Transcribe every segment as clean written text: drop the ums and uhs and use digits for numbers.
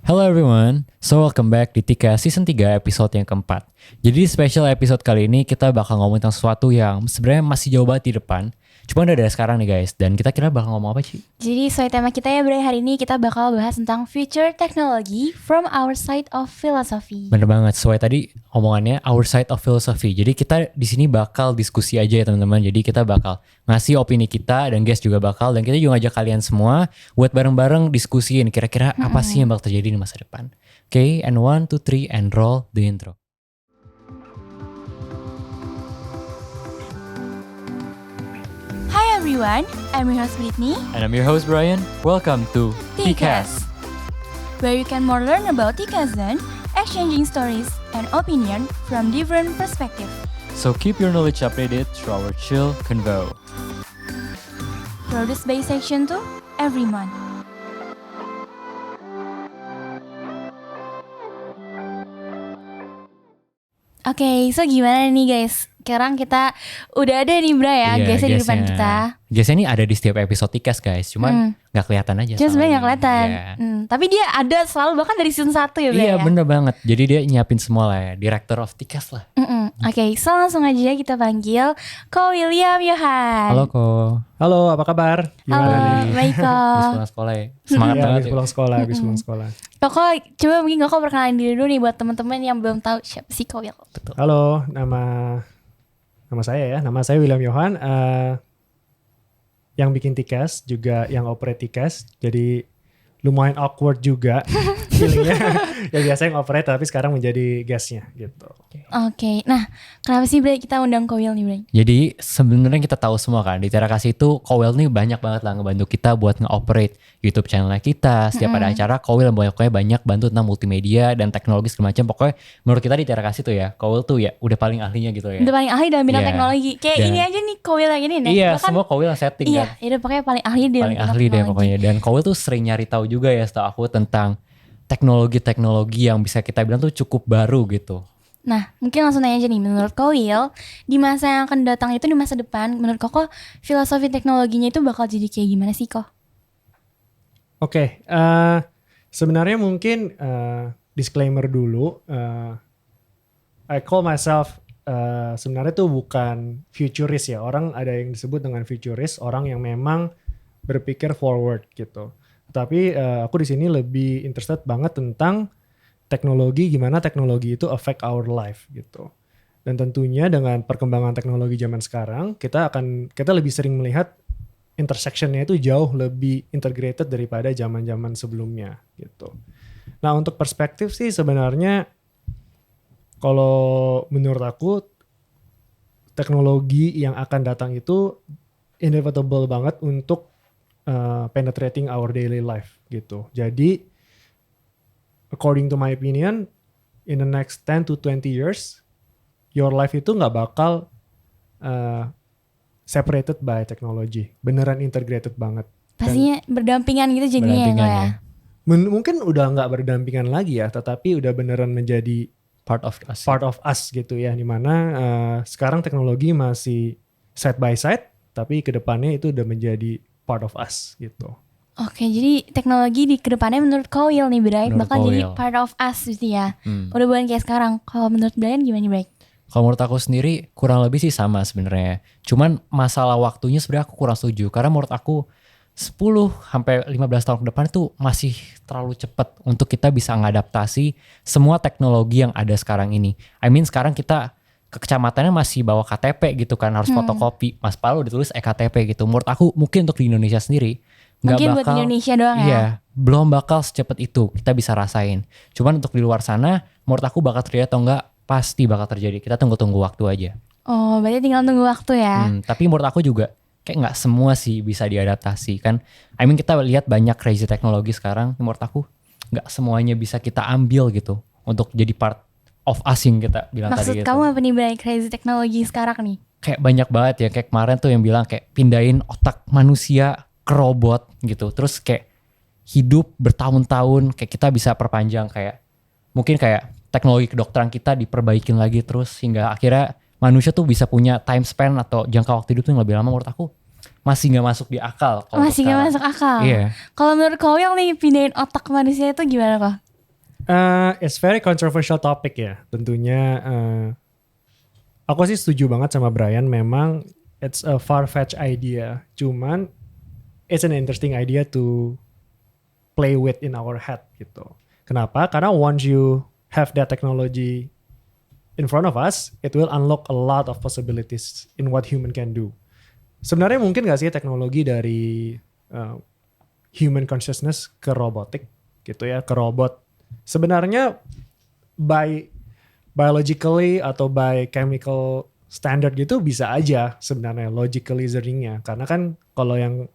Hello everyone, so welcome back di Tika Season 3 episode yang keempat. Jadi di special episode kali ini kita bakal ngomong tentang sesuatu yang sebenarnya masih jauh banget di depan. Cuma udah dari sekarang nih guys, dan kita kira bakal ngomong apa sih? Jadi sesuai tema kita ya Bre, hari ini kita bakal bahas tentang future technology from our side of philosophy. Bener banget, sesuai tadi omongannya our side of philosophy. Jadi kita di sini bakal diskusi aja ya teman-teman. Jadi kita bakal ngasih opini kita dan guys juga bakal, dan kita juga ngajak kalian semua buat bareng-bareng diskusiin kira-kira apa sih yang bakal terjadi di masa depan. Oke, and 1, 2, 3 and roll the intro. Hi everyone, I'm your host Britney, And I'm your host Brian. Welcome to Tikas, where you can more learn about Tikazen, exchanging stories and opinion from different perspectives. So keep your knowledge updated through our chill convo. Produced by Section 2 every month. Oke, so gimana nih guys? Sekarang kita udah ada nih Bra ya, Iya, guysnya di depan guysnya. kita. Guysnya ini ada di setiap episode Tikas guys, cuman gak kelihatan aja. Cuma sebenarnya soalnya. gak kelihatan. Iya. Tapi dia ada selalu bahkan dari season 1 ya Bra Iya ya. bener banget, jadi dia nyiapin semua lah ya, director of Tikas lah. Oke, so langsung aja kita panggil Ko William Yohan. Halo Ko. Halo, apa kabar? Halo, Gimana nih? baik Ko. Habis pulang sekolah ya, semangat Iya, banget habis ya. pulang sekolah, habis pulang sekolah. Koko, coba mungkin Koko perkenalan diri dulu nih buat teman-teman yang belum tahu siapa sih Ko Will. Halo, nama saya ya, nama saya William Yohan. Yang bikin Tikas, juga yang operate Tikas. Jadi lumayan awkward juga feelingnya. Ya biasa yang operate, tapi sekarang menjadi guestnya gitu. Oke, nah kenapa sih Bre kita undang Ko Will nih Bre? Jadi sebenarnya kita tahu semua kan di Terakasih itu Kowel nih banyak banget lah ngebantu kita buat nge-operate YouTube channel kita. Setiap ada acara Kowel pokoknya banyak bantu tentang multimedia dan teknologi segala macam. Pokoknya menurut kita di Terakasih tuh ya Kowel tuh ya udah paling ahlinya gitu ya. Udah paling ahli dalam bidang Iya. teknologi. Kayak Dan- ini aja nih Ko Will yang ini nih. Iya, Bahkan- semua Kowel yang setting Iya, kan. itu pokoknya paling ahli di Paling ahli deh pokoknya. Dan Kowel tuh sering nyari tahu juga ya setahu aku tentang teknologi-teknologi yang bisa kita bilang tuh cukup baru gitu. Nah, mungkin langsung nanya aja nih, menurut Ko Will, di masa yang akan datang itu, di masa depan, menurut Koko, filosofi teknologinya itu bakal jadi kayak gimana sih Ko? Oke, sebenarnya mungkin disclaimer dulu. I call myself sebenarnya tuh bukan futurist ya. Orang ada yang disebut dengan futurist, orang yang memang berpikir forward gitu. Tapi aku di sini lebih interested banget tentang teknologi, gimana teknologi itu affect our life gitu. Dan tentunya dengan perkembangan teknologi zaman sekarang, kita lebih sering melihat intersectionnya itu jauh lebih integrated daripada zaman-zaman sebelumnya gitu. Nah untuk perspektif sih sebenarnya kalau menurut aku teknologi yang akan datang itu inevitable banget untuk penetrating our daily life gitu. Jadi according to my opinion in the next 10 to 20 years your life itu nggak bakal separated by technology, beneran integrated banget. Pastinya berdampingan gitu jadinya ya Ko ya? Mungkin udah nggak berdampingan lagi ya, tetapi udah beneran menjadi Part of us. gitu ya, dimana sekarang teknologi masih side by side, tapi kedepannya itu udah menjadi part of us gitu. Oke, jadi teknologi di kedepannya menurut Ko Will nih Bray, Menurut bakal Ko jadi Will. part of us gitu ya? Udah bukan kayak sekarang. Kalau menurut Brian gimana nih Bray? Kalau menurut aku sendiri kurang lebih sih sama sebenarnya. Cuman masalah waktunya sebenarnya aku kurang setuju. Karena menurut aku 10-15 tahun ke depan itu masih terlalu cepat untuk kita bisa ngadaptasi semua teknologi yang ada sekarang ini. I mean sekarang kita ke kecamatannya masih bawa KTP gitu kan, harus fotokopi. Mas Palu ditulis EKTP gitu. Menurut aku mungkin untuk di Indonesia sendiri nggak Mungkin buat bakal, Indonesia doang ya? Iya, belum bakal secepat itu kita bisa rasain. Cuman untuk di luar sana menurut aku bakal terjadi atau enggak pasti bakal terjadi. Kita tunggu waktu aja. Oh, berarti tinggal tunggu waktu ya? Tapi menurut aku juga kayak nggak semua sih bisa diadaptasi kan. I mean kita lihat banyak crazy teknologi sekarang. Menurut aku nggak semuanya bisa kita ambil gitu untuk jadi part of us yang kita bilang Maksud tadi gitu. kamu apa nih Bray, crazy teknologi sekarang nih? Kayak banyak banget ya, kayak kemarin tuh yang bilang kayak pindahin otak manusia ke robot gitu. Terus kayak hidup bertahun-tahun kayak kita bisa perpanjang, kayak mungkin kayak teknologi kedokteran kita diperbaikin lagi terus hingga akhirnya manusia tuh bisa punya time span atau jangka waktu hidup tuh yang lebih lama. Menurut aku masih nggak masuk di akal. Masih nggak masuk akal. Iya. Kalau menurut Ko Will nih pindahin otak manusia itu gimana kok? It's very controversial topic ya. Tentunya aku sih setuju banget sama Brian. Memang it's a far-fetched idea. Cuman it's an interesting idea to play with in our head gitu. Kenapa? Karena once you have that technology in front of us, it will unlock a lot of possibilities in what human can do. Sebenarnya mungkin gak sih teknologi dari human consciousness ke robotik gitu ya, ke robot. Sebenarnya by biologically atau by chemical standard gitu bisa aja sebenarnya logical reasoningnya. Karena kan kalau yang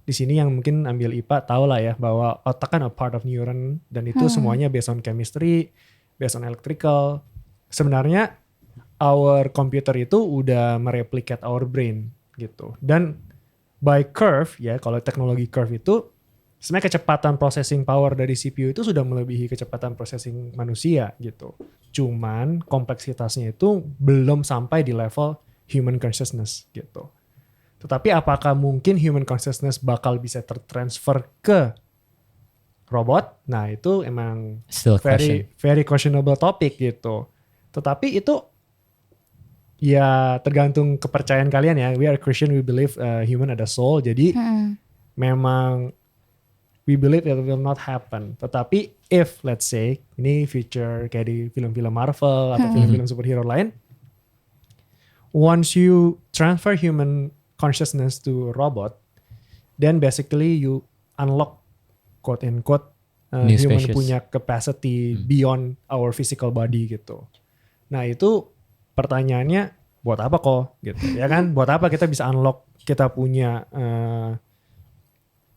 di sini yang mungkin ambil IPA tahu lah ya bahwa otak kan a part of neuron dan itu semuanya based on chemistry, based on electrical. Sebenarnya our computer itu udah mereplicate our brain gitu. Dan by curve ya, kalau teknologi curve itu sebenarnya kecepatan processing power dari CPU itu sudah melebihi kecepatan processing manusia gitu. Cuman kompleksitasnya itu belum sampai di level human consciousness gitu. Tetapi apakah mungkin human consciousness bakal bisa tertransfer ke robot? Nah itu emang Still question. very questionable topic gitu. Tetapi itu ya tergantung kepercayaan kalian ya. We are Christian, we believe human ada soul. Jadi memang we believe it will not happen. Tetapi if let's say ini future kayak di film-film Marvel atau film-film superhero lain, once you transfer human consciousness to robot, then basically you unlock quote unquote New human species. punya capacity beyond our physical body gitu. Nah itu pertanyaannya buat apa kok gitu ya kan? Buat apa kita bisa unlock kita punya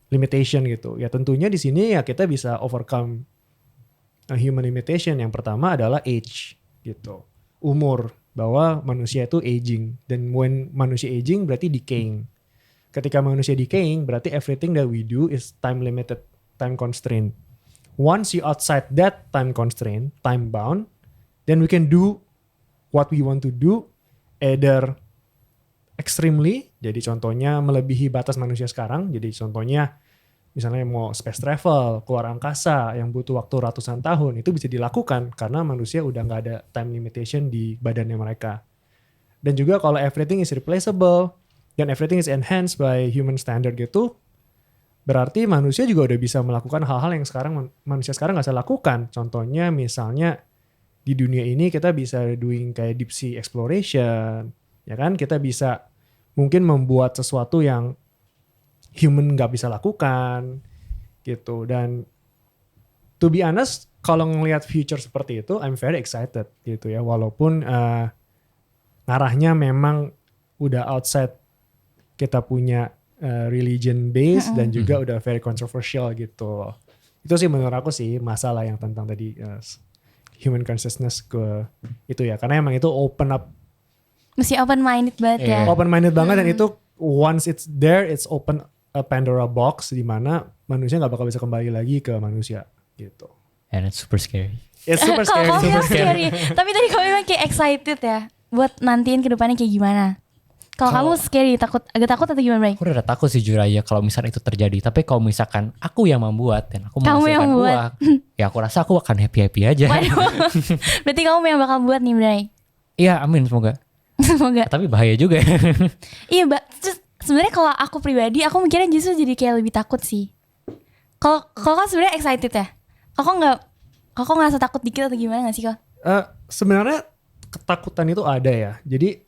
limitation gitu. Ya tentunya di sini ya kita bisa overcome human limitation. Yang pertama adalah age gitu. Umur, bahwa manusia itu aging, dan when manusia aging berarti decaying. Ketika manusia decaying berarti everything that we do is time limited, time constraint. Once you outside that time constraint, time bound, then we can do what we want to do, either extremely, jadi contohnya melebihi batas manusia sekarang, jadi contohnya misalnya mau space travel, keluar angkasa yang butuh waktu ratusan tahun, itu bisa dilakukan karena manusia udah nggak ada time limitation di badannya mereka. Dan juga kalau everything is replaceable dan everything is enhanced by human standard gitu, berarti manusia juga udah bisa melakukan hal-hal yang sekarang manusia sekarang nggak bisa lakukan. Contohnya misalnya di dunia ini kita bisa doing kayak deep sea exploration, ya kan? Kita bisa mungkin membuat sesuatu yang human nggak bisa lakukan gitu. Dan to be honest, kalau ngelihat future seperti itu, I'm very excited gitu ya. Walaupun ngarahnya memang udah outside kita punya religion base dan juga udah very controversial gitu. Itu sih menurut aku sih masalah yang tentang tadi human consciousness ke itu ya. Karena emang itu open up, Mesti open minded banget ya. open minded banget, dan itu once it's there, it's open a Pandora box di mana manusia nggak bakal bisa kembali lagi ke manusia gitu. And it's super scary. It's super Kalau scary. kamu Super bilang scary. scary, tapi tadi kamu bilang kayak excited ya, buat nantiin ke depannya kayak gimana? Kalau kamu scary, agak takut atau gimana, Bray? Aku udah takut sih jujur aja kalau misalnya itu terjadi. Tapi kalau misalkan aku yang membuat dan aku Kamu menghasilkan yang membuat. uang, ya aku rasa aku akan happy-happy aja. Waduh. Berarti kamu yang bakal buat nih, Bray. Iya, amin semoga. Semoga. Tapi bahaya juga. Iya, Mbak. Sebenarnya kalau aku pribadi, aku mikirnya justru jadi kayak lebih takut sih. Kalau kan sebenarnya excited ya. Kok ngerasa takut dikit atau gimana gak sih kok? Sebenarnya ketakutan itu ada ya. Jadi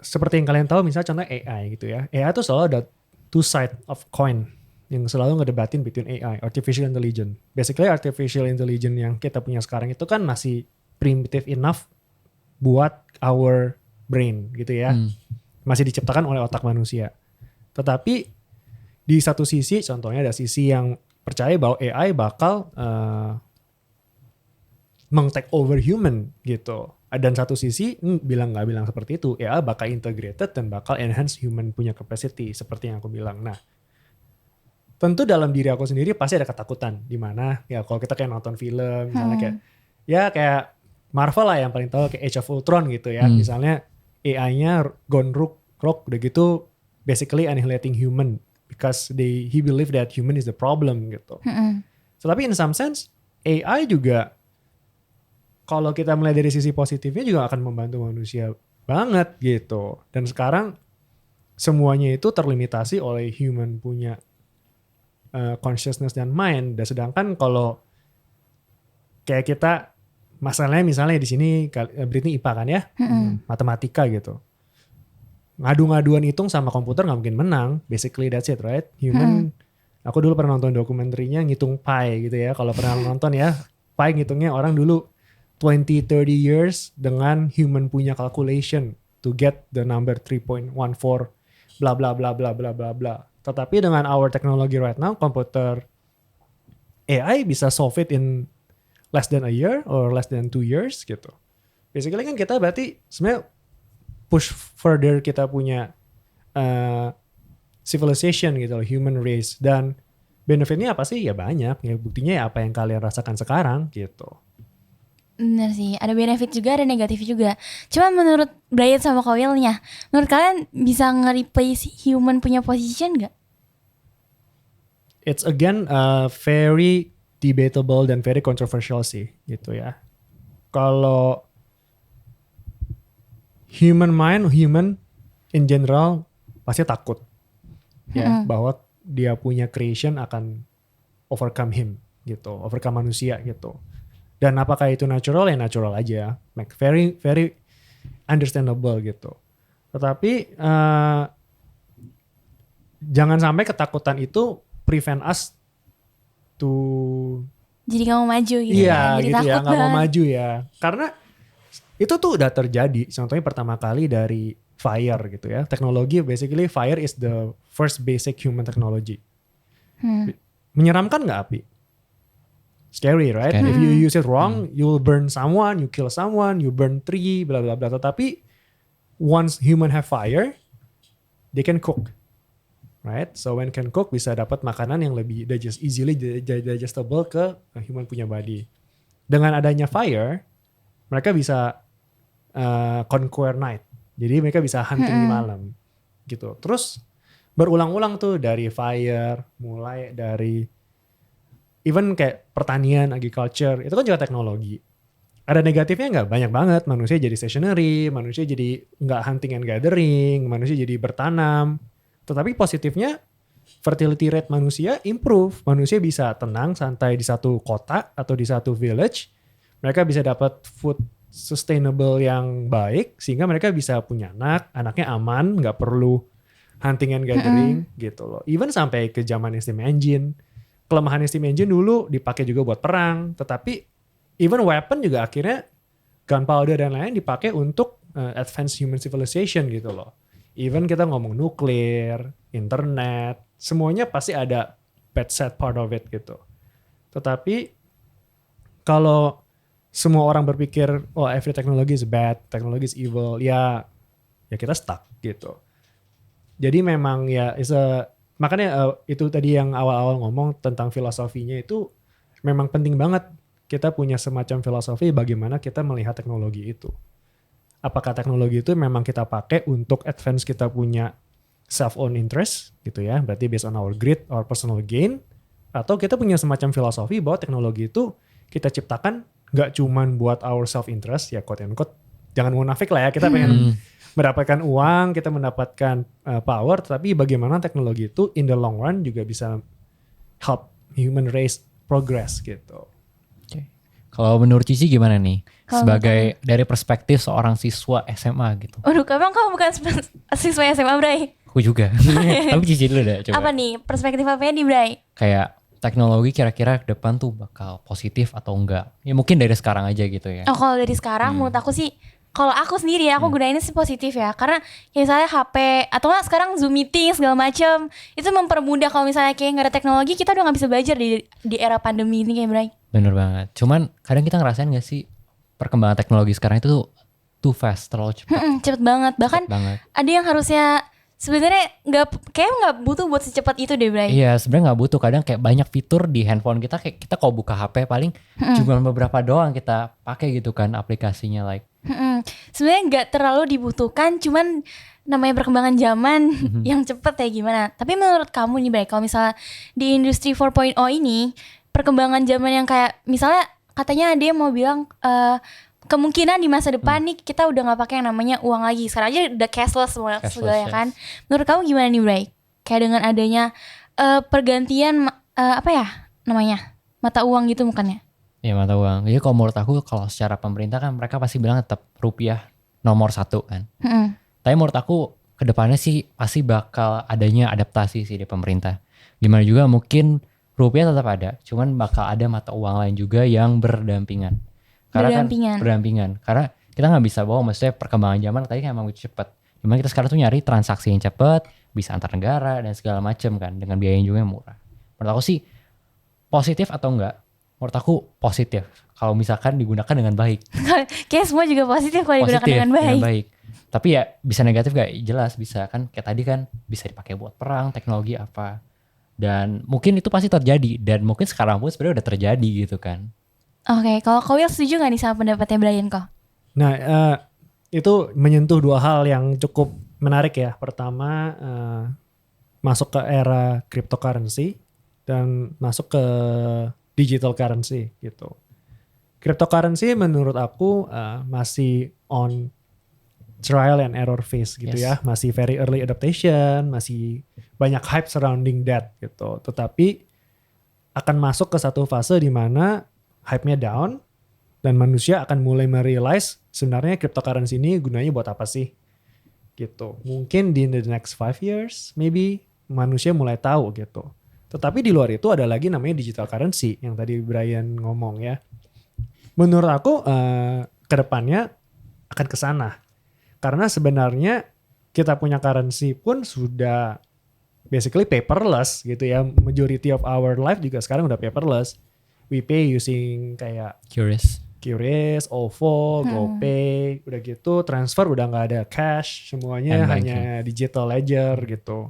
seperti yang kalian tahu, misalnya contoh AI gitu ya. AI itu selalu ada two side of coin yang selalu ngedebatin between AI, artificial intelligence. Basically artificial intelligence yang kita punya sekarang itu kan masih primitive enough buat our brain gitu ya. Masih diciptakan oleh otak manusia. Tetapi di satu sisi, contohnya ada sisi yang percaya bahwa AI bakal meng-take over human gitu. Dan satu sisi nggak bilang seperti itu, AI bakal integrated dan bakal enhance human punya capacity seperti yang aku bilang. Nah, tentu dalam diri aku sendiri pasti ada ketakutan, di mana ya kalau kita kayak nonton film misalnya kayak Marvel lah yang paling tahu, kayak Age of Ultron gitu ya. Misalnya AI-nya gone rogue udah gitu, basically annihilating human because he believe that human is the problem gitu. So, tapi in some sense AI juga kalau kita melihat dari sisi positifnya juga akan membantu manusia banget gitu. Dan sekarang semuanya itu terlimitasi oleh human punya consciousness dan mind. Dan sedangkan kalau kayak kita, masalahnya misalnya di sini Britney IPA kan ya, matematika gitu. Ngadu-ngaduan hitung sama komputer nggak mungkin menang. Basically that's it, right? Human, aku dulu pernah nonton dokumenterinya ngitung pi gitu ya. Kalau pernah nonton ya, pi ngitungnya orang dulu 20-30 years dengan human punya calculation to get the number 3.14 bla bla bla bla bla bla bla. Tetapi dengan our technology right now, komputer AI bisa solve it in less than a year or less than 2 years gitu. Basically kan kita berarti sebenarnya push further kita punya civilization gitu loh, human race. Dan benefitnya apa sih? Ya banyak. Ya buktinya ya apa yang kalian rasakan sekarang gitu. Bener sih, ada benefit juga, ada negatif juga. Cuma menurut Brian sama Kowilnya, menurut kalian bisa nge-replace human punya position gak? It's again very debatable dan very controversial sih gitu ya. Kalau human in general pasti takut ya bahwa dia punya creation akan overcome him gitu, overcome manusia gitu. Dan apakah itu natural? Ya natural aja, like very very understandable gitu. Tetapi jangan sampai ketakutan itu prevent us to jadi gak mau maju gitu. Iya Jadi gitu ya, takut nggak mau banget. maju ya. Karena itu tuh udah terjadi. Contohnya pertama kali dari fire gitu ya. Teknologi basically fire is the first basic human technology. Menyeramkan nggak api? Scary, right? Scary. If you use it wrong, you will burn someone, you kill someone, you burn tree, bla bla bla. Tetapi once human have fire, they can cook, right? So when can cook bisa dapat makanan yang lebih easily digestible ke human punya body. Dengan adanya fire, mereka bisa conquer night. Jadi mereka bisa hunting di malam, gitu. Terus berulang-ulang tuh dari fire, mulai dari even kayak pertanian, agriculture, itu kan juga teknologi. Ada negatifnya nggak? Banyak banget. Manusia jadi stationary, manusia jadi nggak hunting and gathering, manusia jadi bertanam. Tetapi positifnya, fertility rate manusia improve. Manusia bisa tenang, santai di satu kota atau di satu village. Mereka bisa dapat food sustainable yang baik, sehingga mereka bisa punya anak, anaknya aman, nggak perlu hunting and gathering gitu loh. Even sampai ke zaman steam engine. Kelemahan steam engine dulu dipakai juga buat perang, tetapi even weapon juga akhirnya gunpowder dan lain dipakai untuk advanced human civilization gitu loh. Even kita ngomong nuklir, internet, semuanya pasti ada bad side part of it gitu. Tetapi kalau semua orang berpikir, oh every technology is bad, technology is evil, ya kita stuck gitu. Jadi memang ya makanya itu tadi yang awal-awal ngomong tentang filosofinya itu memang penting banget kita punya semacam filosofi bagaimana kita melihat teknologi itu. Apakah teknologi itu memang kita pakai untuk advance kita punya self-owned interest gitu ya, berarti based on our greed, our personal gain, atau kita punya semacam filosofi bahwa teknologi itu kita ciptakan nggak cuman buat our self-interest ya quote and quote, jangan munafik lah ya, kita pengen mendapatkan uang, kita mendapatkan power, tapi bagaimana teknologi itu in the long run juga bisa help human race progress gitu. Okay. Kalau menurut Cici gimana nih? Kalau Sebagai dari perspektif seorang siswa SMA gitu. Waduh, emang kamu bukan siswa SMA, Bray? Aku juga. Tapi Cici dulu deh coba. Apa nih perspektif apanya di Bray? Kayak teknologi kira-kira ke depan tuh bakal positif atau enggak? Ya mungkin dari sekarang aja gitu ya. Oh, kalau dari sekarang menurut aku sih, kalau aku sendiri aku gunainnya sih positif ya. Karena kayak misalnya HP atau nggak sekarang Zoom meeting segala macem, itu mempermudah. Kalau misalnya kayak nggak ada teknologi, kita udah nggak bisa belajar di era pandemi ini kayak Bray. Bener banget. Cuman kadang kita ngerasain gak sih perkembangan teknologi sekarang itu too fast, terlalu cepat. Cepet banget. Bahkan banget. ada yang harusnya sebenarnya nggak butuh buat secepat itu deh, Bray. Iya, sebenarnya nggak butuh. Kadang kayak banyak fitur di handphone kita, kayak kita kalau buka HP paling cuma beberapa doang kita pakai gitu kan aplikasinya like. Sebenarnya nggak terlalu dibutuhkan, cuman namanya perkembangan zaman yang cepet ya gimana. Tapi menurut kamu nih, Bray, kalau misalnya di industri 4.0 ini perkembangan zaman yang kayak misalnya katanya ada yang mau bilang kemungkinan di masa depan nih kita udah nggak pakai yang namanya uang lagi. Sekarang aja udah cashless semua segalanya yes. kan. Menurut kamu gimana nih, Bray? Kayak dengan adanya pergantian apa ya namanya, mata uang gitu bukannya? Ya mata uang. Jadi kalau menurut aku kalau secara pemerintah kan mereka pasti bilang tetap rupiah nomor 1 kan. Tapi menurut aku kedepannya sih pasti bakal adanya adaptasi sih di pemerintah. Gimana juga mungkin rupiah tetap ada, cuman bakal ada mata uang lain juga yang berdampingan. Karena berdampingan. Karena kita nggak bisa bawa, maksudnya perkembangan zaman tadi kan emang cepet. Cuman kita sekarang tuh nyari transaksi yang cepet, bisa antar negara dan segala macam kan, dengan biaya yang juga yang murah. Menurut aku sih positif atau enggak? Menurut aku positif. Kalau misalkan digunakan dengan baik. Kayak semua juga positif kalau digunakan dengan baik. Tapi ya bisa negatif gak? Jelas bisa kan. Kayak tadi kan bisa dipakai buat perang, teknologi apa. Dan mungkin itu pasti terjadi. Dan mungkin sekarang pun sebenarnya udah terjadi gitu kan. Oke, kalau kau yang setuju gak nih sama pendapatnya Brian kok? Nah, itu menyentuh dua hal yang cukup menarik ya. Pertama, masuk ke era cryptocurrency dan masuk ke digital currency gitu. Cryptocurrency menurut aku masih on trial and error phase gitu ya. Masih very early adaptation, masih banyak hype surrounding that gitu. Tetapi akan masuk ke satu fase di mana hype-nya down dan manusia akan mulai merealize sebenarnya cryptocurrency ini gunanya buat apa sih gitu. Mungkin di the next 5 years maybe manusia mulai tahu gitu. Tetapi di luar itu ada lagi namanya digital currency yang tadi Brian ngomong ya. Menurut aku kedepannya akan ke sana. Karena sebenarnya kita punya currency pun sudah basically paperless gitu ya. Majority of our life juga sekarang udah paperless. We pay using kayak QRIS, OVO, GoPay, udah gitu transfer udah nggak ada cash, semuanya hanya digital ledger gitu.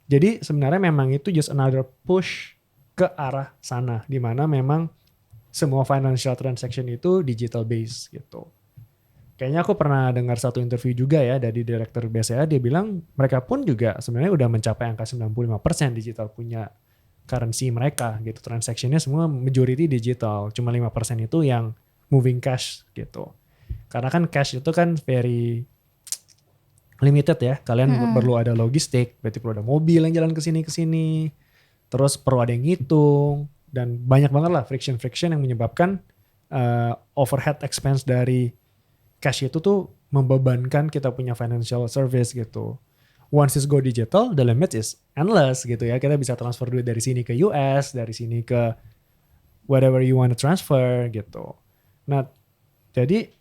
Jadi sebenarnya memang itu just another push ke arah sana, di mana memang semua financial transaction itu digital based gitu. Kayaknya aku pernah dengar satu interview juga ya dari direktur BCA, dia bilang mereka pun juga sebenarnya udah mencapai angka 95% digital punya currency mereka gitu. Transaksinya semua majority digital, cuma 5% itu yang moving cash gitu. Karena kan cash itu kan very limited ya. Kalian perlu ada logistik, berarti perlu ada mobil yang jalan ke sini. Terus perlu ada yang ngitung dan banyak banget lah friction yang menyebabkan overhead expense dari cash itu tuh membebankan kita punya financial service gitu. Once it's go digital, the limit is endless gitu ya. Kita bisa transfer duit dari sini ke US, dari sini ke whatever you want to transfer gitu. Nah, jadi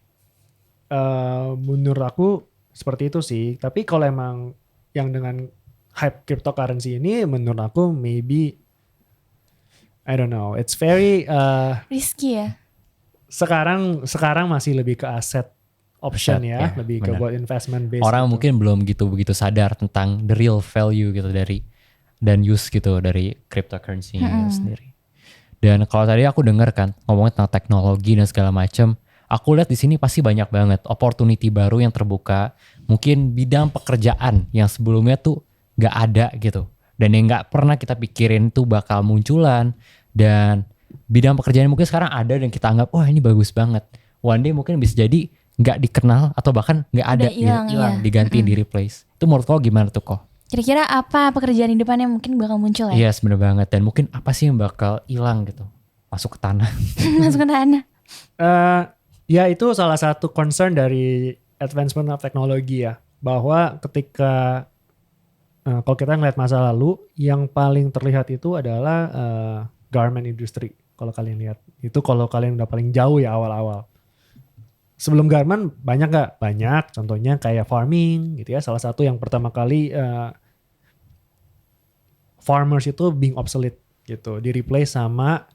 menurut aku seperti itu sih. Tapi kalau emang yang dengan hype cryptocurrency ini menurut aku maybe I don't know. It's very risky ya. Sekarang masih lebih ke aset option ya, lebih ke buat investment based. Orang gitu. mungkin belum begitu sadar tentang the real value gitu dari dan use gitu dari cryptocurrency sendiri. Dan kalau tadi aku dengar kan ngomongin tentang teknologi dan segala macam, aku lihat di sini pasti banyak banget opportunity baru yang terbuka. Mungkin bidang pekerjaan yang sebelumnya tuh nggak ada gitu, dan yang nggak pernah kita pikirin tuh bakal munculan. Dan bidang pekerjaan mungkin sekarang ada dan kita anggap wah ini bagus banget. One day mungkin bisa jadi nggak dikenal atau bahkan nggak ada, hilang, digantiin di replace. Itu menurut kau gimana tuh kok? Kira-kira apa pekerjaan di depannya mungkin bakal muncul ya? Iya bener banget. Dan mungkin apa sih yang bakal hilang gitu, masuk ke tanah? Masuk ke tanah. Ya itu salah satu concern dari advancement of technology ya, bahwa ketika kalau kita ngeliat masa lalu, yang paling terlihat itu adalah garment industry. Kalau kalian lihat itu, kalau kalian udah paling jauh ya awal-awal. Sebelum garment banyak nggak? Banyak. Contohnya kayak farming gitu ya. Salah satu yang pertama kali farmers itu being obsolete gitu, di replace sama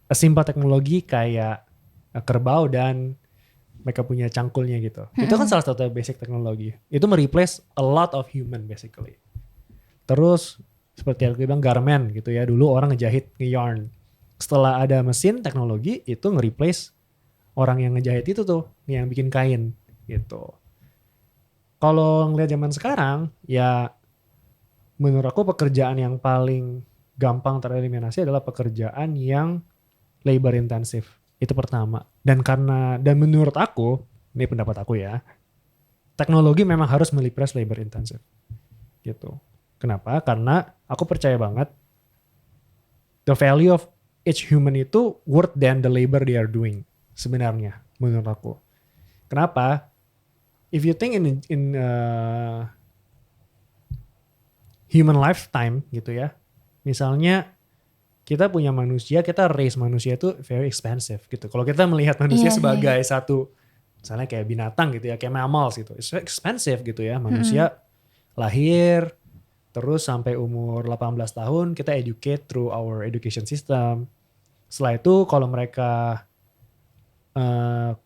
simple teknologi kayak kerbau dan mereka punya cangkulnya gitu. Itu kan salah satu basic teknologi. Itu mereplace a lot of human basically. Terus seperti yang aku bilang garment gitu ya. Dulu orang ngejahit nge-yarn. Setelah ada mesin teknologi itu nge-replace orang yang ngejahit itu tuh, yang bikin kain gitu. Kalau ngeliat zaman sekarang ya menurut aku pekerjaan yang paling gampang tereliminasi adalah pekerjaan yang labor intensif. Itu pertama. Dan menurut aku, ini pendapat aku ya, teknologi memang harus replace labor intensive. Gitu. Kenapa? Karena aku percaya banget the value of each human itu worth than the labor they are doing sebenarnya menurut aku. Kenapa? If you think in human lifetime gitu ya. Misalnya kita punya manusia, kita raise manusia itu very expensive gitu. Kalau kita melihat manusia sebagai satu misalnya kayak binatang gitu ya, kayak mammals gitu. It's expensive gitu ya. Manusia lahir terus sampai umur 18 tahun kita educate through our education system. Setelah itu kalau mereka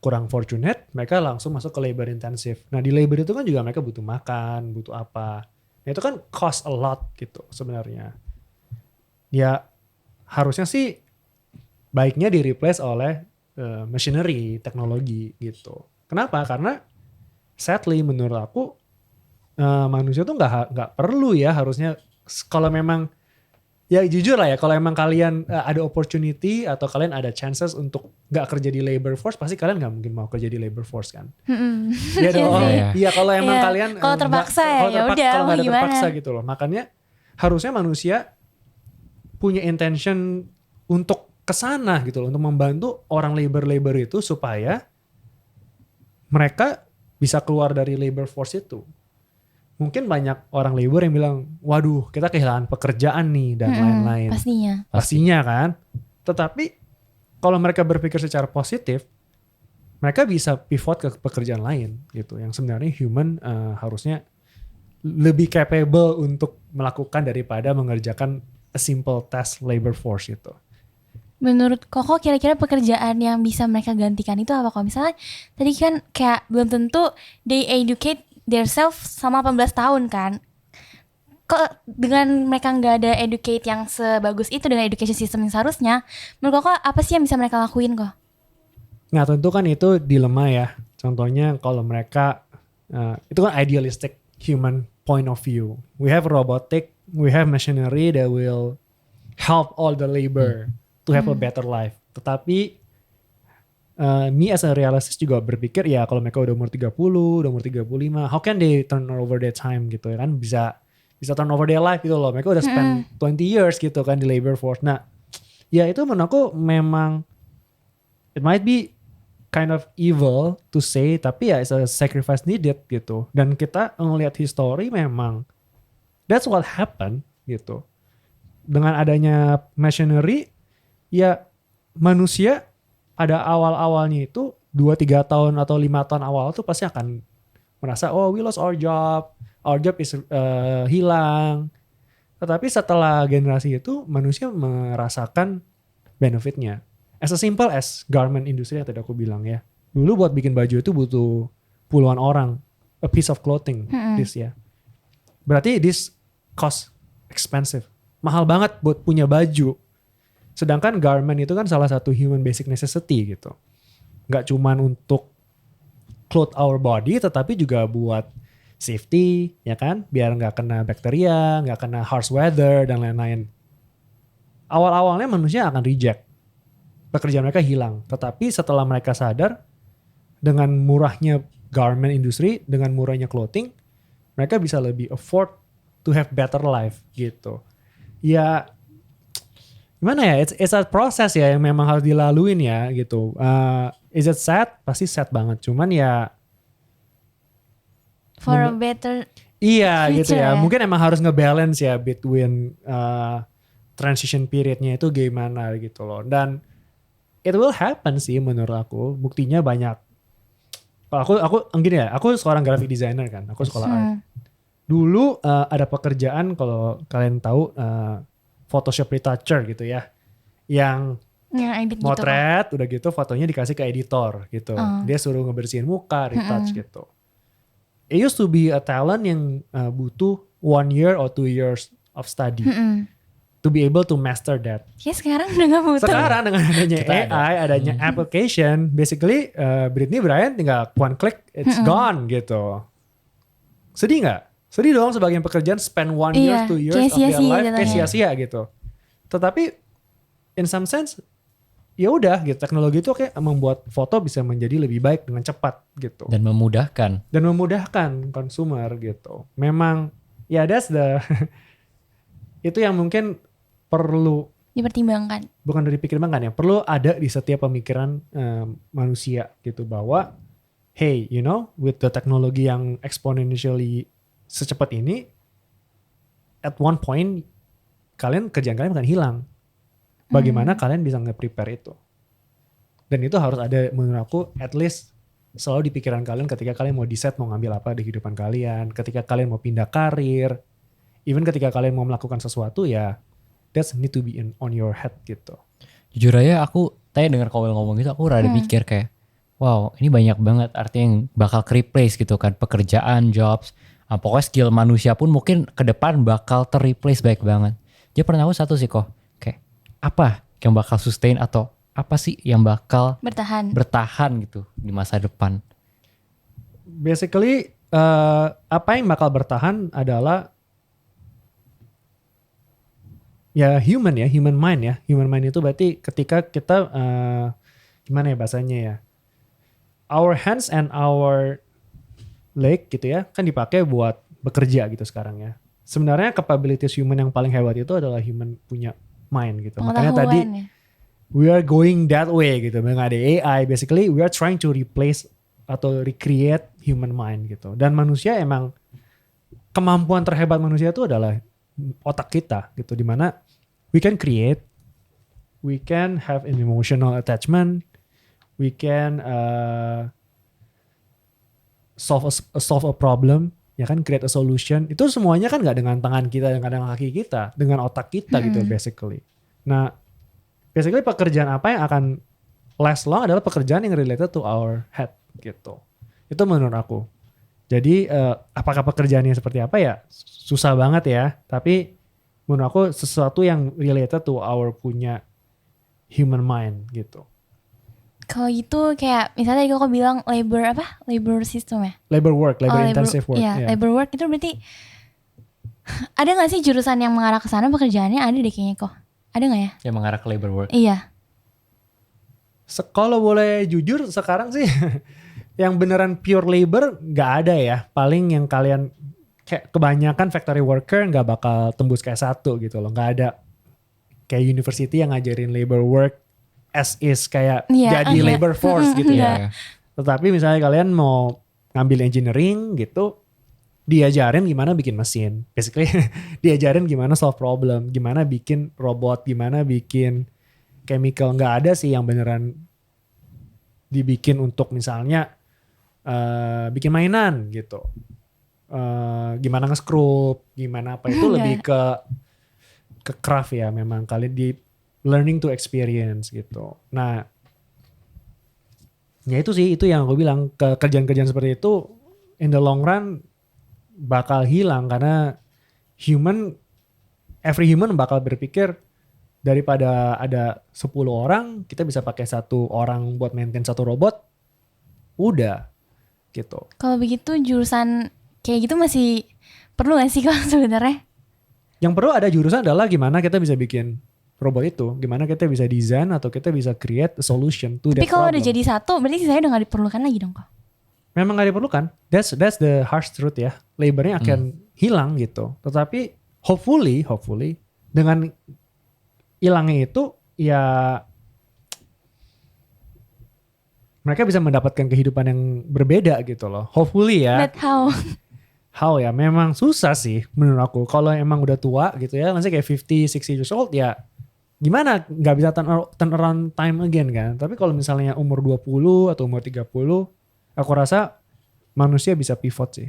kurang fortunate, mereka langsung masuk ke labor intensive. Nah di labor itu kan juga mereka butuh makan, butuh apa. Nah itu kan cost a lot gitu sebenarnya. Ya harusnya sih baiknya di replace oleh machinery, teknologi gitu. Kenapa? Karena sadly menurut aku manusia tuh nggak perlu ya harusnya kalau memang ya jujur lah ya kalau emang kalian ada opportunity atau kalian ada chances untuk nggak kerja di labor force pasti kalian nggak mungkin mau kerja di labor force kan. Iya dong. Iya kalau emang kalian kalau terpaksa ya udah kalau nggak ada gimana terpaksa gitu loh. Makanya harusnya manusia punya intention untuk kesana gitu loh untuk membantu orang labor itu supaya mereka bisa keluar dari labor force itu. Mungkin banyak orang labor yang bilang, waduh kita kehilangan pekerjaan nih dan lain-lain. Pastinya kan. Tetapi kalau mereka berpikir secara positif, mereka bisa pivot ke pekerjaan lain gitu. Yang sebenarnya human harusnya lebih capable untuk melakukan daripada mengerjakan a simple task labor force gitu. Menurut Koko kira-kira pekerjaan yang bisa mereka gantikan itu apa? Kalau misalnya tadi kan kayak belum tentu they educate themselves sama 18 tahun kan. Kok dengan mereka nggak ada educate yang sebagus itu dengan education system yang seharusnya, menurut Koko apa sih yang bisa mereka lakuin kok? Nah tentu kan itu dilema ya. Contohnya kalau mereka, itu kan idealistic human point of view. We have robotic, we have machinery that will help all the labor to have a better life. Tetapi me as a realistis juga berpikir ya kalau mereka udah umur 30, udah umur 35, how can they turn over their time gitu ya kan bisa turn over their life gitu loh. Mereka udah spend 20 years gitu kan di labor force. Nah ya itu menurut aku memang it might be kind of evil to say tapi ya it's a sacrifice needed gitu. Dan kita ngelihat history memang that's what happened gitu. Dengan adanya machinery ya manusia pada awal-awalnya itu 2-3 tahun atau 5 tahun awal tuh pasti akan merasa we lost our job is hilang. Tetapi setelah generasi itu manusia merasakan benefitnya. As simple as garment industry yang tadi aku bilang ya. Dulu buat bikin baju itu butuh puluhan orang, a piece of clothing this ya. Berarti this cost expensive. Mahal banget buat punya baju. Sedangkan garment itu kan salah satu human basic necessity gitu. Nggak cuman untuk clothe our body, tetapi juga buat safety, ya kan? Biar nggak kena bakteria, nggak kena harsh weather, dan lain-lain. Awal-awalnya manusia akan reject. Pekerjaan mereka hilang. Tetapi setelah mereka sadar, dengan murahnya garment industry, dengan murahnya clothing, mereka bisa lebih afford to have better life gitu. Ya, gimana ya, it's a process ya yang memang harus dilaluin ya gitu. Is it sad? Pasti sad banget. Cuman ya for a better iya future, gitu ya. Mungkin emang harus ngebalance ya between transition periodnya itu gimana gitu loh. Dan it will happen sih menurut aku. Buktinya banyak. Aku gini ya, aku seorang graphic designer kan. Aku sekolah art. Dulu ada pekerjaan kalau kalian tahu Photoshop retoucher gitu ya. Yang motret gitu, udah gitu fotonya dikasih ke editor gitu. Dia suruh ngebersihin muka, retouch gitu. It used to be a talent yang butuh 1 year or 2 years of study. To be able to master that. Ya sekarang udah gak butuh. Sekarang dengan adanya AI, adanya application, basically Britney Brian tinggal one click, it's gone gitu. Sedih gak? Sedih dong sebagian pekerjaan spend 1 year, 2 years of their life kayak sia-sia gitu. Tetapi in some sense ya udah gitu, teknologi itu kayak membuat foto bisa menjadi lebih baik dengan cepat gitu Dan memudahkan. dan memudahkan konsumer gitu. Memang ya that's the itu yang mungkin perlu, Dipertimbangkan. bukan dari pikiran ya, perlu ada di setiap pemikiran manusia gitu, bahwa hey, you know, with the teknologi yang exponentially secepat ini, at one point kerjaan kalian akan hilang. Bagaimana kalian bisa nge-prepare itu? Dan itu harus ada menurut aku, at least selalu di pikiran kalian ketika kalian mau decide mau ngambil apa di kehidupan kalian, ketika kalian mau pindah karir, even ketika kalian mau melakukan sesuatu, ya that's need to be on your head gitu. Jujur aja aku tadi dengar Kowil ngomong gitu, aku rada mikir kayak, wow ini banyak banget artinya yang bakal replace gitu kan, pekerjaan, jobs, pokoknya skill manusia pun mungkin ke depan bakal terreplace baik banget. Jadi pernah aku satu sih kok, kayak apa yang bakal sustain atau apa sih yang bakal bertahan gitu di masa depan? Basically apa yang bakal bertahan adalah ya human mind ya. Human mind itu berarti ketika kita gimana ya bahasanya ya, our hands and our leg gitu ya, kan dipakai buat bekerja gitu sekarang ya. Sebenarnya capabilities human yang paling hebat itu adalah human punya mind gitu. Makanya tadi ya. we are going that way gitu. Dengan ada AI, basically we are trying to replace atau recreate human mind gitu. Dan manusia emang, kemampuan terhebat manusia itu adalah otak kita gitu, dimana we can create, we can have an emotional attachment, we can solve a problem, ya kan, create a solution. Itu semuanya kan nggak dengan tangan kita, dengan kaki kita, dengan otak kita gitu basically. Nah, basically pekerjaan apa yang akan last long adalah pekerjaan yang related to our head gitu. Itu menurut aku. Jadi apakah pekerjaannya seperti apa ya? Susah banget ya. Tapi menurut aku sesuatu yang related to our punya human mind gitu. Kalau gitu kayak misalnya tadi kau bilang labor system ya? Labor intensive work. Iya, labor work itu berarti ada gak sih jurusan yang mengarah ke sana, pekerjaannya ada deh kayaknya kok. Ada gak ya? Yang mengarah ke labor work. Iya. Kalau boleh jujur sekarang sih yang beneran pure labor gak ada ya. Paling yang kalian kayak kebanyakan factory worker gak bakal tembus kayak satu gitu loh. Gak ada kayak university yang ngajarin labor work as is kayak jadi labor force gitu ya. Tetapi misalnya kalian mau ngambil engineering gitu, diajarin gimana bikin mesin. Basically diajarin gimana solve problem, gimana bikin robot, gimana bikin chemical. Gak ada sih yang beneran dibikin untuk misalnya bikin mainan gitu. Gimana nge-scrub, gimana apa itu lebih ke craft ya, memang kalian di learning to experience gitu. Nah, ya itu sih, itu yang aku bilang, kerjaan-kerjaan seperti itu in the long run bakal hilang karena every human bakal berpikir daripada ada 10 orang, kita bisa pakai 1 orang buat maintain 1 robot, udah gitu. Kalau begitu jurusan kayak gitu masih perlu gak sih kalau sebenarnya? Yang perlu ada jurusan adalah gimana kita bisa bikin robot itu, gimana kita bisa desain atau kita bisa create a solution to that problem. Tapi kalau udah jadi satu, berarti sisanya udah gak diperlukan lagi dong kok? Memang gak diperlukan. That's the harsh truth ya. Labornya akan hilang gitu. Tetapi hopefully dengan hilangnya itu ya mereka bisa mendapatkan kehidupan yang berbeda gitu loh. Hopefully ya. But how? How ya, memang susah sih menurut aku. Kalau emang udah tua gitu ya, maksudnya kayak 50, 60 years old ya gimana, gak bisa turn around time again kan. Tapi kalau misalnya umur 20 atau umur 30, aku rasa manusia bisa pivot sih.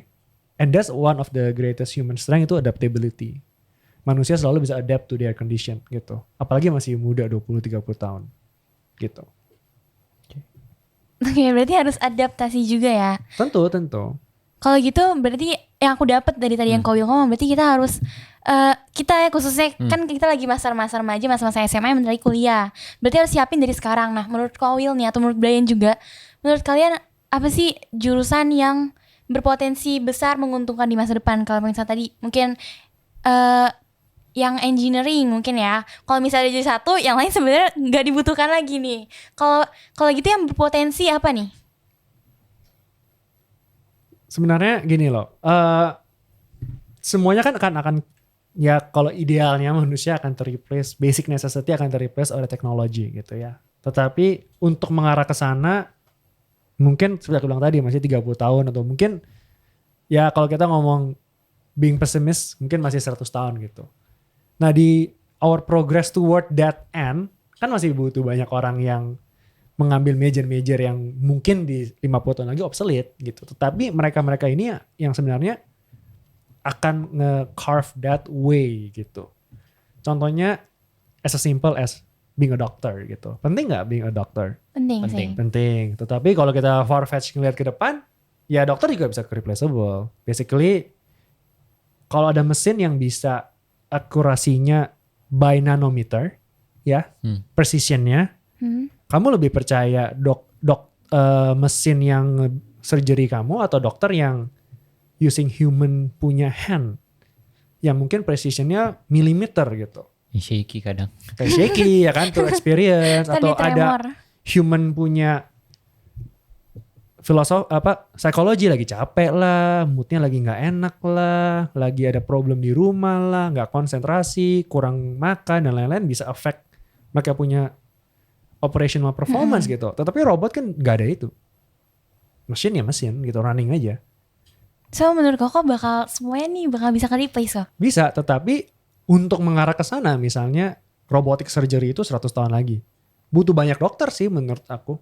And that's one of the greatest human strength, itu adaptability. Manusia selalu bisa adapt to their condition gitu. Apalagi masih muda 20-30 tahun gitu. Oke, berarti harus adaptasi juga ya. Tentu. Kalau gitu berarti yang aku dapat dari tadi yang kau ngomong, berarti kita harus kita ya khususnya kan kita lagi masa-masa remaja, masa-masa SMA yang bentar lagi kuliah. Berarti harus siapin dari sekarang. Nah, menurut Kowil nih atau menurut Brian juga, menurut kalian apa sih jurusan yang berpotensi besar menguntungkan di masa depan? Kalau misalnya tadi mungkin yang engineering mungkin ya. Kalau misalnya jadi satu, yang lain sebenarnya nggak dibutuhkan lagi nih. Kalau gitu yang berpotensi apa nih? Sebenarnya gini loh, semuanya kan akan ya kalau idealnya manusia akan terreplace, basic necessity akan terreplace oleh teknologi gitu ya. Tetapi untuk mengarah ke sana mungkin seperti aku bilang tadi masih 30 tahun atau mungkin ya kalau kita ngomong being pessimist mungkin masih 100 tahun gitu. Nah di our progress toward that end kan masih butuh banyak orang yang mengambil major-major yang mungkin di 50 tahun lagi obsolete gitu. Tetapi mereka-mereka ini yang sebenarnya akan nge-carve that way gitu. Contohnya as simple as being a doctor gitu. Penting nggak being a doctor? Penting sih. Penting. Tetapi kalau kita far-fetched ngeliat ke depan, ya dokter juga bisa replaceable. Basically, kalau ada mesin yang bisa akurasinya by nanometer, ya, precisionnya, kamu lebih percaya mesin yang surgery kamu atau dokter yang using human punya hand yang mungkin precisionnya milimeter gitu. Shaky kadang. Kayak shaky ya kan, tuh experience atau ada human punya psikologi lagi capek lah, moodnya lagi nggak enak lah, lagi ada problem di rumah lah, nggak konsentrasi, kurang makan dan lain-lain bisa affect mereka punya operational performance gitu. Tetapi robot kan nggak ada itu, mesin ya mesin gitu, running aja. So menurut Koko semuanya nih bakal bisa ke-replace kok? Bisa, tetapi untuk mengarah ke sana misalnya robotic surgery itu 100 tahun lagi. Butuh banyak dokter sih menurut aku.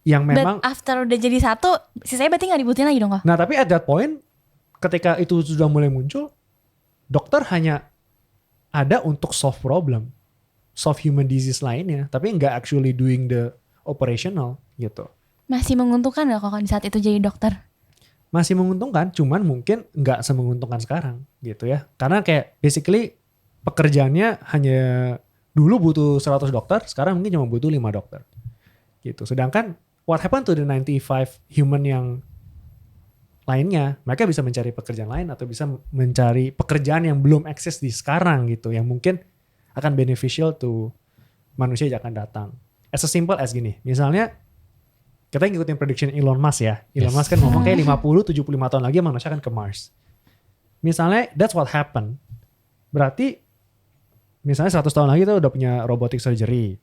Yang memang But after udah jadi satu, sisanya berarti gak dibutuhin lagi dong kok? Nah tapi at that point ketika itu sudah mulai muncul, dokter hanya ada untuk solve problem, solve human disease lainnya, tapi nggak actually doing the operational gitu. Masih menguntungkan gak Koko di saat itu jadi dokter? Masih menguntungkan, cuman mungkin nggak semenguntungkan sekarang gitu ya. Karena kayak basically pekerjaannya hanya dulu butuh 100 dokter, sekarang mungkin cuma butuh 5 dokter. Gitu. Sedangkan what happened to the 95 human yang lainnya? Mereka bisa mencari pekerjaan lain atau bisa mencari pekerjaan yang belum eksis di sekarang gitu, yang mungkin akan beneficial to manusia yang akan datang. As simple as gini, misalnya kita ngikutin prediction Elon Musk ya. Elon Musk kan ngomong kayak 50-75 tahun lagi manusia akan ke Mars. Misalnya that's what happened. Berarti misalnya 100 tahun lagi kita udah punya robotic surgery.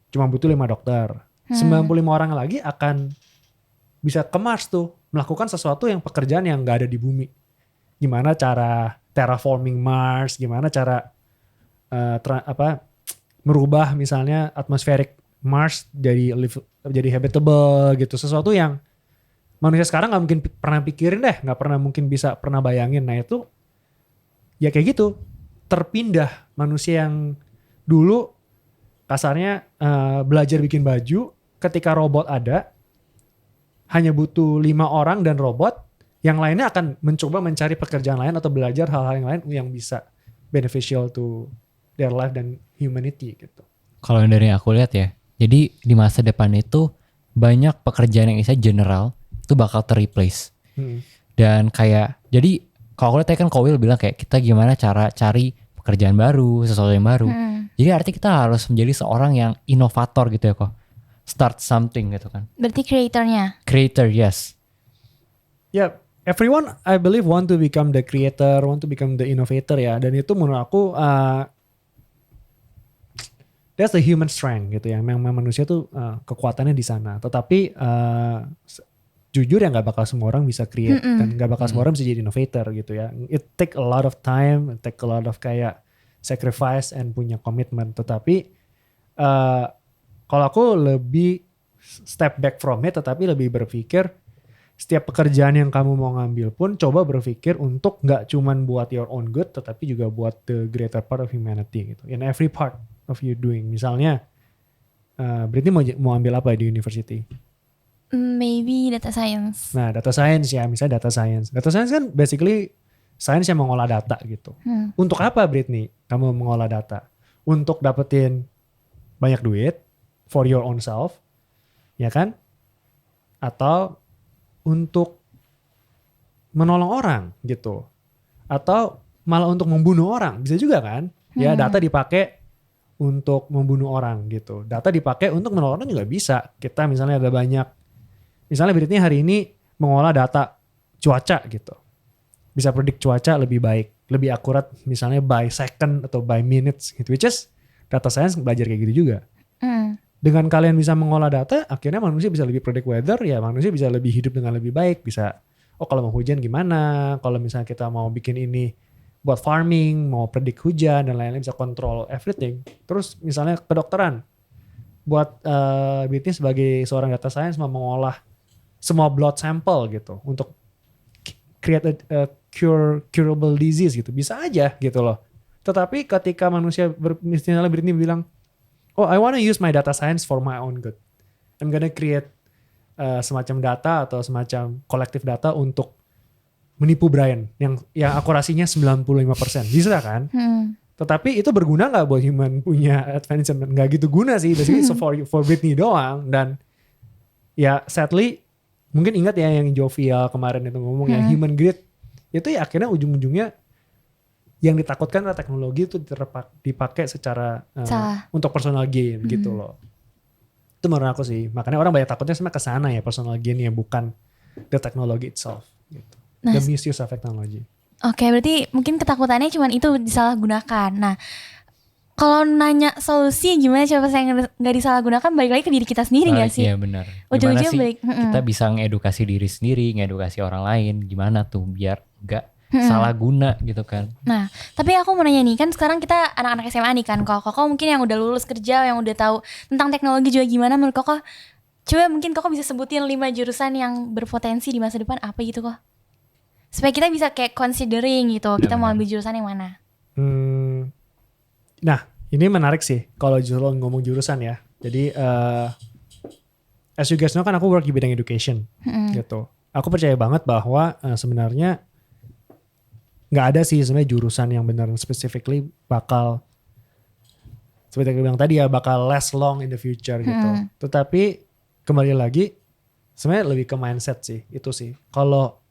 Cuma butuh 5 dokter. 95 orang lagi akan bisa ke Mars tuh. Melakukan sesuatu yang pekerjaan yang gak ada di bumi. Gimana cara terraforming Mars. Gimana cara merubah misalnya atmospheric Mars jadi habitable gitu, sesuatu yang manusia sekarang nggak mungkin pernah pikirin deh, nggak pernah mungkin bisa pernah bayangin. Nah itu ya kayak gitu, terpindah manusia yang dulu kasarnya belajar bikin baju, ketika robot ada hanya butuh 5 orang dan robot, yang lainnya akan mencoba mencari pekerjaan lain atau belajar hal-hal yang lain yang bisa beneficial to their life dan humanity gitu. Kalau dari aku lihat ya, jadi di masa depan itu banyak pekerjaan yang isinya general itu bakal terreplace. Dan kayak jadi kalau aku lihat kan Kowil bilang kayak kita gimana cara cari pekerjaan baru, sesuatu yang baru. Jadi artinya kita harus menjadi seorang yang inovator gitu ya kok. Start something gitu kan. Berarti creatornya? Creator, yes. Yeah, everyone I believe want to become the creator, want to become the innovator ya. Dan itu menurut aku that's the human strength gitu ya. Memang manusia tuh kekuatannya di sana. Tetapi jujur ya nggak bakal semua orang bisa create dan nggak bakal semua orang bisa jadi innovator gitu ya. It take a lot of time, it take a lot of kayak sacrifice and punya komitmen. Tetapi kalau aku lebih step back from it, tetapi lebih berpikir setiap pekerjaan yang kamu mau ngambil pun coba berpikir untuk nggak cuman buat your own good, tetapi juga buat the greater part of humanity gitu. In every part of you doing. Misalnya, Britney mau ambil apa di university? Maybe data science. Nah, data science ya, misalnya data science. Data science kan basically science yang mengolah data gitu. Untuk apa Britney kamu mengolah data? Untuk dapetin banyak duit for your own self, ya kan? Atau untuk menolong orang gitu. Atau malah untuk membunuh orang, bisa juga kan? Ya data dipakai untuk membunuh orang gitu. Data dipakai untuk menolong orang juga bisa. Kita misalnya ada banyak, misalnya Britney hari ini mengolah data cuaca gitu. Bisa predik cuaca lebih baik, lebih akurat misalnya by second atau by minutes gitu. Which is data science belajar kayak gitu juga. Dengan kalian bisa mengolah data, akhirnya manusia bisa lebih predict weather, ya manusia bisa lebih hidup dengan lebih baik. Bisa, oh kalau mau hujan gimana, kalau misalnya kita mau bikin ini buat farming, mau predik hujan dan lain-lain, bisa control everything. Terus misalnya kedokteran, buat Britney sebagai seorang data science mau mengolah semua blood sample gitu untuk create a curable disease gitu, bisa aja gitu loh. Tetapi ketika manusia misalnya Britney bilang, oh I want to use my data science for my own good, I'm gonna create semacam data atau semacam kolektif data untuk menipu Brian yang akurasinya 95%. Bisa kan? Tetapi itu berguna gak buat human punya advancement? Gak gitu guna sih. Basically so for Britney doang. Dan ya sadly, mungkin ingat ya yang Jovial kemarin itu ngomong yang human greed. Itu ya akhirnya ujung-ujungnya yang ditakutkan adalah teknologi itu dipakai secara untuk personal gain gitu loh. Itu menurut aku sih. Makanya orang banyak takutnya sama kesana ya, personal gain ya, bukan the technology itself gitu. The misuse of technology. Oke, berarti mungkin ketakutannya cuma itu disalahgunakan. Nah, kalau nanya solusi gimana coba saya nggak disalahgunakan, balik lagi ke diri kita sendiri nggak sih? Iya benar. Ujung-ujungnya Gimana sih balik. kita bisa ngedukasi diri sendiri, ngedukasi orang lain, gimana tuh biar nggak salah guna gitu kan? Nah, tapi aku mau nanya nih, kan sekarang kita anak-anak SMA nih kan, Koko mungkin yang udah lulus kerja, yang udah tahu tentang teknologi juga gimana menurut Koko? Coba mungkin Koko bisa sebutin 5 jurusan yang berpotensi di masa depan apa gitu kok? Supaya kita bisa kayak considering gitu, kita mau ambil jurusan yang mana? Nah, ini menarik sih kalau ngomong jurusan ya. Jadi as you guys know kan aku work di bidang education gitu. Aku percaya banget bahwa sebenarnya nggak ada sih sebenarnya jurusan yang benar specifically bakal seperti yang bilang tadi ya bakal last long in the future gitu. Tetapi kembali lagi sebenarnya lebih ke mindset sih itu sih. Kalau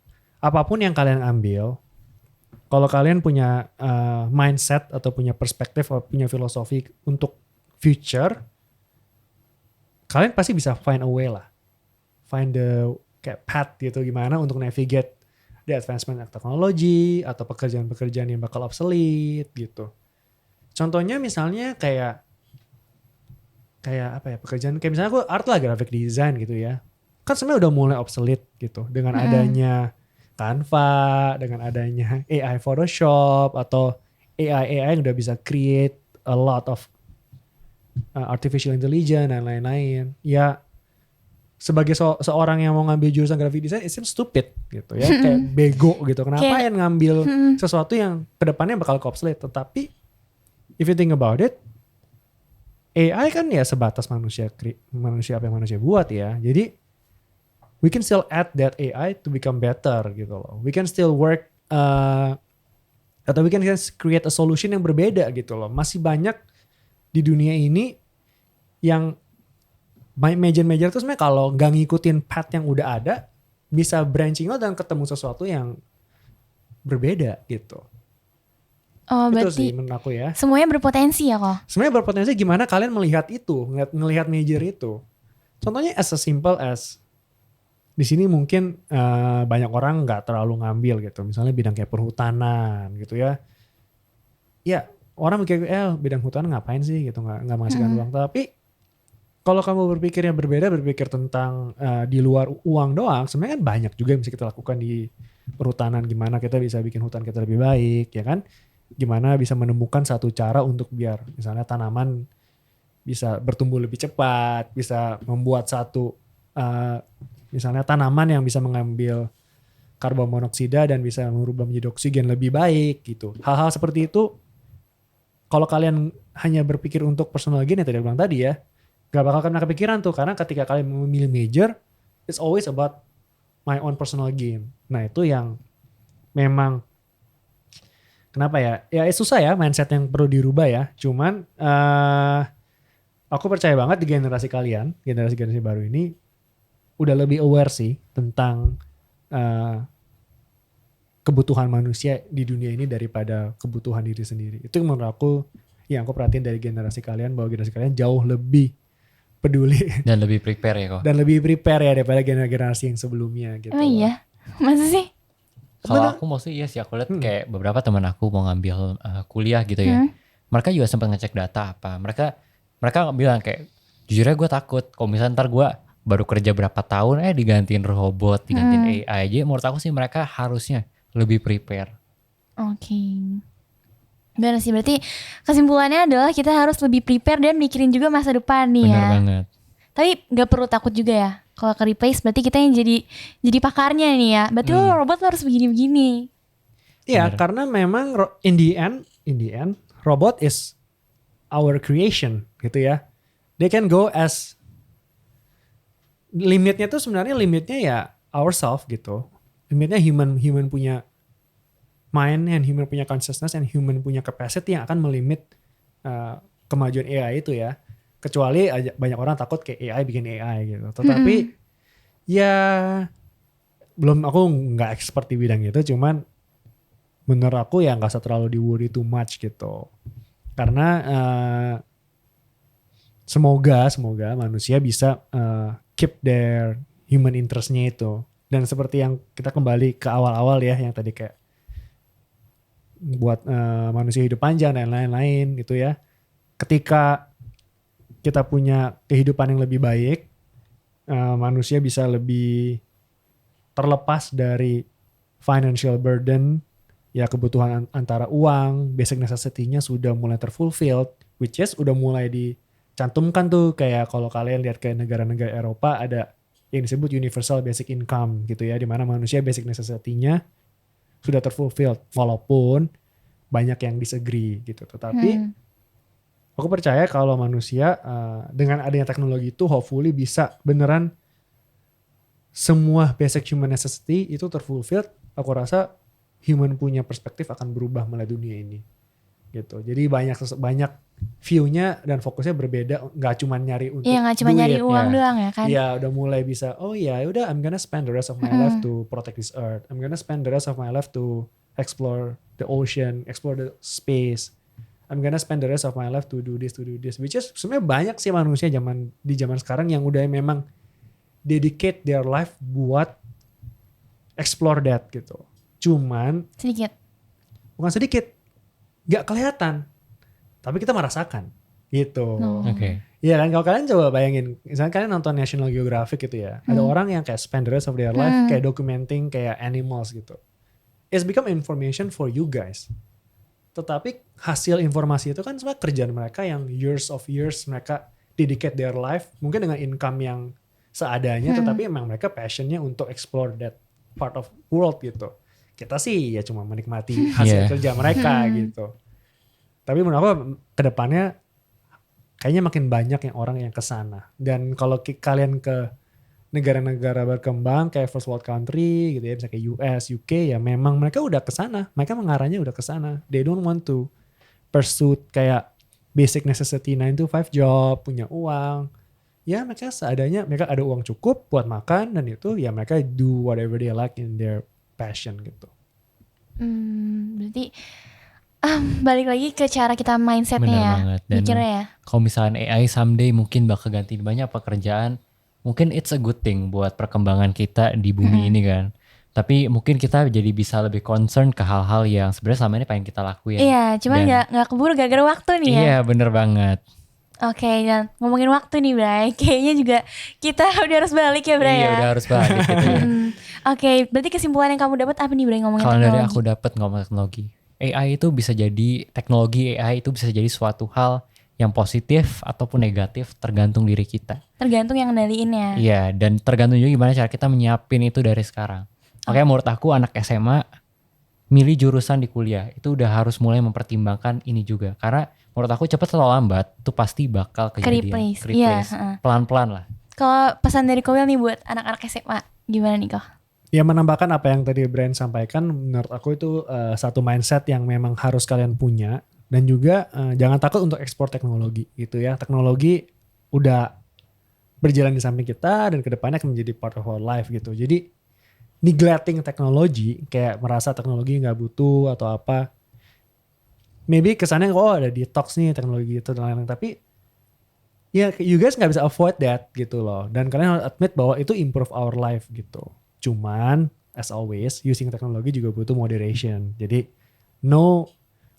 apapun yang kalian ambil, kalau kalian punya mindset atau punya perspektif atau punya filosofi untuk future, kalian pasti bisa find a way lah. Find the kayak path gitu gimana untuk navigate the advancement of technology atau pekerjaan-pekerjaan yang bakal obsolete gitu. Contohnya misalnya kayak apa ya, pekerjaan kayak misalnya aku art lah, graphic design gitu ya. Kan sebenarnya udah mulai obsolete gitu dengan adanya Canva, dengan adanya AI Photoshop atau AI yang udah bisa create a lot of artificial intelligence dan lain-lain. Ya sebagai seorang yang mau ngambil jurusan graphic design, it seems stupid gitu ya, kayak bego gitu. Kenapa yang ngambil sesuatu yang kedepannya bakal obsolete? Tetapi if you think about it, AI kan ya sebatas manusia apa yang manusia buat ya. Jadi we can still add that AI to become better gitu loh. We can still work atau we can create a solution yang berbeda gitu loh. Masih banyak di dunia ini yang major itu sebenarnya kalau nggak ngikutin path yang udah ada, bisa branching out dan ketemu sesuatu yang berbeda gitu. Oh, itu berarti sih menurut aku ya. Semuanya berpotensi ya kok? Sebenarnya berpotensi gimana kalian melihat itu, ngelihat major itu. Contohnya as simple as di sini mungkin banyak orang nggak terlalu ngambil gitu, misalnya bidang kayak perhutanan gitu ya. Ya orang mikir bidang hutan ngapain sih gitu, nggak menghasilkan uang. Tapi kalau kamu berpikirnya berbeda, berpikir tentang di luar uang doang, sebenarnya kan banyak juga yang bisa kita lakukan di perhutanan. Gimana kita bisa bikin hutan kita lebih baik, ya kan? Gimana bisa menemukan satu cara untuk biar misalnya tanaman bisa bertumbuh lebih cepat, bisa membuat satu misalnya tanaman yang bisa mengambil karbon monoksida dan bisa merubah menjadi oksigen lebih baik gitu. Hal-hal seperti itu kalau kalian hanya berpikir untuk personal gain yang tadi bilang tadi ya, gak bakal kena kepikiran tuh, karena ketika kalian memilih major, it's always about my own personal gain. Nah itu yang memang kenapa ya? Ya susah ya, mindset yang perlu dirubah ya. Cuman aku percaya banget di generasi kalian, generasi baru ini udah lebih aware sih tentang kebutuhan manusia di dunia ini daripada kebutuhan diri sendiri. Itu menurut aku yang aku perhatiin dari generasi kalian, bahwa generasi kalian jauh lebih peduli Dan lebih prepare ya kok. dan lebih prepare ya daripada generasi yang sebelumnya gitu. Emang iya? Masa sih? Kalau aku mostly iya sih, aku lihat kayak beberapa teman aku mau ngambil kuliah gitu ya. Mereka juga sempat ngecek data apa. Mereka bilang kayak, jujurnya gue takut kalau misalnya ntar gue baru kerja berapa tahun digantiin robot, digantiin AI aja. Menurut aku sih mereka harusnya lebih prepare. Oke. Benar sih, berarti kesimpulannya adalah kita harus lebih prepare dan mikirin juga masa depan nih Bener ya. banget. Tapi gak perlu takut juga ya. Kalau ke replace berarti kita yang jadi pakarnya nih ya. Berarti robot lo harus begini-begini. Iya, Bener. karena memang in the end robot is our creation gitu ya. They can go as limitnya tuh sebenarnya ya ourselves gitu. Limitnya human punya mind and human punya consciousness and human punya capacity yang akan melimit kemajuan AI itu ya. Kecuali banyak orang takut kayak AI bikin AI gitu. Tetapi ya aku nggak expert di bidang itu, cuman menurut aku ya nggak usah terlalu di worry too much gitu. Karena semoga manusia bisa keep their human interest-nya itu. Dan seperti yang kita kembali ke awal-awal ya, yang tadi kayak buat manusia hidup panjang dan lain-lain gitu ya. Ketika kita punya kehidupan yang lebih baik, manusia bisa lebih terlepas dari financial burden, ya kebutuhan antara uang, basic necessity-nya sudah mulai terfulfilled, which is udah mulai dicantumkan tuh, kayak kalau kalian lihat ke negara-negara Eropa ada yang disebut universal basic income gitu ya, di mana manusia basic necessity-nya sudah terfulfilled, walaupun banyak yang disagree gitu. Tetapi aku percaya kalau manusia dengan adanya teknologi itu hopefully bisa beneran semua basic human necessity itu terfulfilled. Aku rasa human punya perspektif akan berubah melihat dunia ini gitu. Jadi banyak view-nya dan fokusnya berbeda, nggak cuma nyari untuk Iya, nggak cuma nyari uang doang ya kan. Iya, udah mulai bisa, oh ya udah I'm gonna spend the rest of my life to protect this earth. I'm gonna spend the rest of my life to explore the ocean, explore the space. I'm gonna spend the rest of my life to do this. Which is sebenarnya banyak sih manusia di zaman sekarang yang udah memang dedicate their life buat explore that gitu. Cuman bukan sedikit, nggak kelihatan, tapi kita merasakan gitu. Oke. Iya kan, kalau kalian coba bayangin, misalnya kalian nonton National Geographic gitu ya, ada orang yang kayak spend the rest of their life kayak documenting kayak animals gitu. It's become information for you guys. Tetapi hasil informasi itu kan sebenarnya kerjaan mereka yang years of years mereka dedicate their life, mungkin dengan income yang seadanya, tetapi emang mereka passionnya untuk explore that part of world gitu. Kita sih ya cuma menikmati hasil kerja mereka gitu. Tapi menurut aku kedepannya kayaknya makin banyak yang orang yang kesana. Dan kalau kalian ke negara-negara berkembang kayak first world country gitu ya, misalnya kayak US, UK, ya memang mereka udah kesana. Mereka mengarahnya udah kesana. They don't want to pursue kayak basic necessity 9 to 5 job, punya uang. Ya mereka seadanya, mereka ada uang cukup buat makan, dan itu ya mereka do whatever they like in their passion gitu. Berarti balik lagi ke cara kita mindsetnya Bener ya, banget. Dan mikirnya ya. kalau misalnya AI someday mungkin bakal ganti banyak pekerjaan, mungkin it's a good thing buat perkembangan kita di bumi ini kan. Tapi mungkin kita jadi bisa lebih concern ke hal-hal yang sebenarnya selama ini pengen kita lakuin. Iya, cuman nggak keburu gara-gara waktu nih ya. Iya, bener banget. Oke, dan ngomongin waktu nih Bray, kayaknya juga kita udah harus balik ya Bray Iya, ya. udah harus balik gitu ya. Oke, berarti kesimpulan yang kamu dapat apa nih Bray ngomongin Kalau teknologi? dari aku dapat ngomong teknologi, AI itu bisa jadi, teknologi AI itu bisa jadi suatu hal yang positif ataupun negatif, tergantung diri kita. Tergantung yang ngendaliinnya. Iya, dan tergantung juga gimana cara kita menyiapin itu dari sekarang. Makanya menurut aku anak SMA milih jurusan di kuliah itu udah harus mulai mempertimbangkan ini juga. Karena menurut aku cepat atau lambat itu pasti bakal kejadian. Replace. Iya, Pelan-pelan lah. Kalau pesan dari Kowil nih buat anak-anak SMA, gimana nih kok? Ya menambahkan apa yang tadi Brian sampaikan, menurut aku itu satu mindset yang memang harus kalian punya. Dan juga jangan takut untuk ekspor teknologi gitu ya. Teknologi udah berjalan di samping kita dan kedepannya akan menjadi part of our life gitu. Jadi neglecting teknologi, kayak merasa teknologi nggak butuh atau apa. Maybe kesannya ada detox nih teknologi itu dan lain-lain, tapi ya you guys nggak bisa avoid that gitu loh. Dan kalian harus admit bahwa itu improve our life gitu. Cuman as always using teknologi juga butuh moderation. Jadi know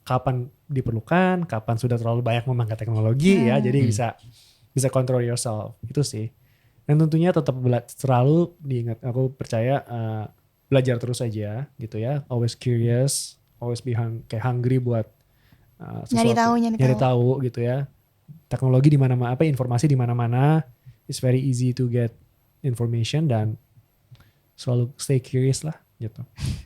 kapan diperlukan, kapan sudah terlalu banyak memakai teknologi ya. Jadi bisa control yourself itu sih. Dan tentunya tetap selalu diingat, aku percaya belajar terus aja gitu ya. Always curious, always be kayak hungry buat sesuatu. Nyari tahu gitu ya. Teknologi di mana-mana, informasi di mana-mana. It's very easy to get information dan selalu stay curious lah gitu.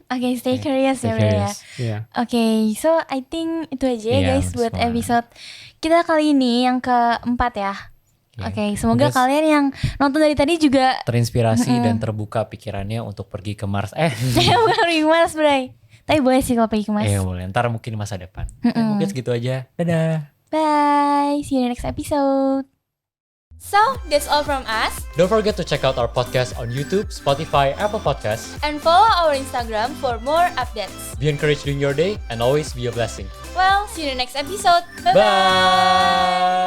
Oke, stay curious ya Bray ya. Yeah. Oke, so I think itu aja ya guys buat episode kita kali ini yang keempat ya. Oke, semoga kalian yang nonton dari tadi juga terinspirasi dan terbuka pikirannya untuk pergi ke Mars. Bukan pergi ke Mars, Bray. Tapi boleh sih kalau pergi ke Mars. Boleh. Ntar mungkin masa depan. Mungkin segitu aja. Dadah. Bye. See you in the next episode. So, that's all from us. Don't forget to check out our podcast on YouTube, Spotify, Apple Podcasts. And follow our Instagram for more updates. Be encouraged during your day and always be a blessing. Well, see you in the next episode. Bye-bye. Bye.